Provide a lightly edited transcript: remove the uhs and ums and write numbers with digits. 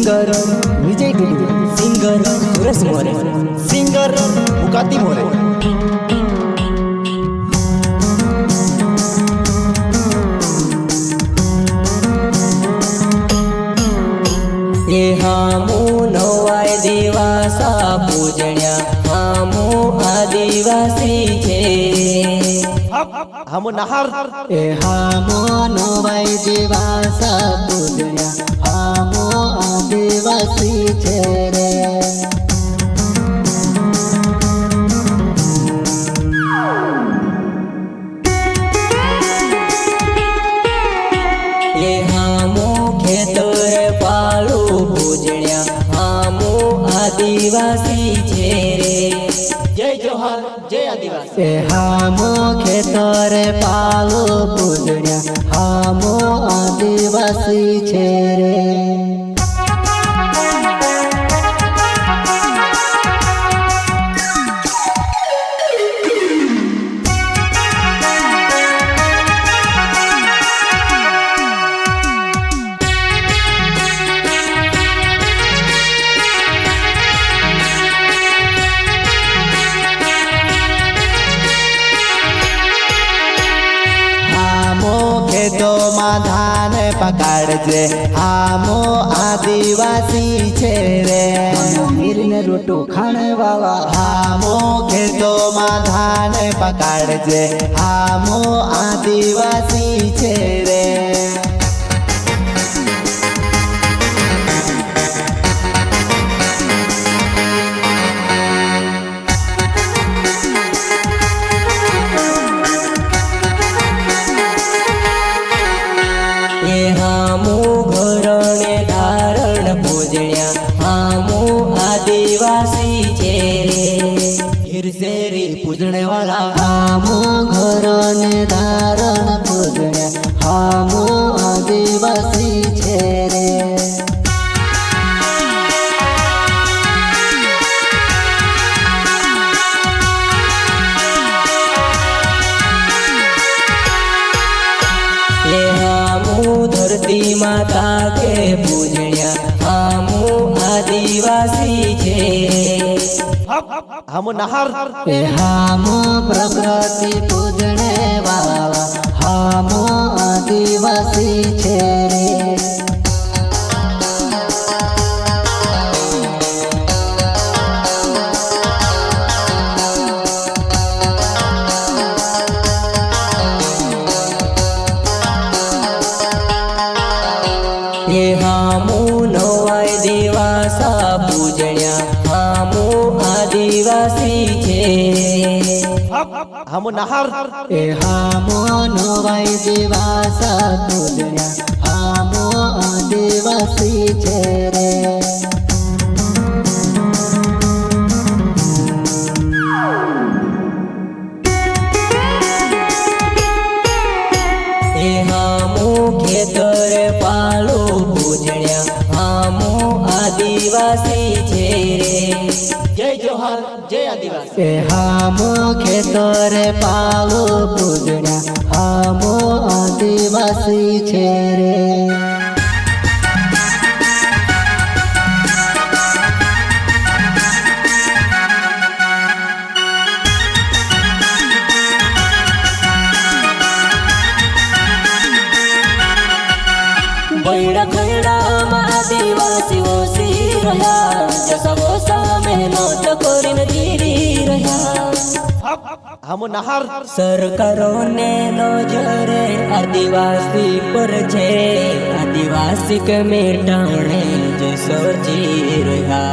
Singer विजय Dudu, singer Suresh मोरे, singer Mukati मोरे। ये हामू नवाय दिवासा पूजण्या हामू आदिवासी छे हामू नहार ए हामू नवाय दिवासा पूजण्या हामू आदिवासी छे रे। ये हामू खेतर पालू पूजण्या हामू आदिवासी छे रे। जय जोहार जय आदिवासी। ए हामू खेतर पालू पूजण्या हामू आदिवासी छे रे। खेतो में धान पकाड़जे हामो आदिवासी छे रे। मीर ने रोटो खाने वाला हामो खेतो में धान पकाड़जे हामो आदिवासी छे रे। हामू घरणे धारण पूजण्या हामू आदिवासी छे रे। हिरसेरी पूजणे वाला हामू घरणे धारण पूजण्या हामू आदिवासी छे रे। धरती माता के पूजण्या हामू आदिवासी छे हामू नहार ए हामू प्रकृति पूजणे वाला हामू आदिवासी छे रे। ये हामू नवाय दिवासा पूजण्या हामू आदिवासी छे हामू नहार ए हामू नवाय दिवासा पूजण्या हामू आदिवासी छे रे। खेतर पालू पूजण्या हामू आदिवासी छे रे। जय जोहार जय आदिवासी। ए हामू खेतर पालू पूजण्या हामू आदिवासी छे रे। बैड़ा खैड़ा आदिवासी ओसी रहा जसवो मेहनत करीन जीरी रहा। हम नहार सरकारों ने नजरे आदिवासी पर छे आदिवासी के मेटाणे जो सोची रहा।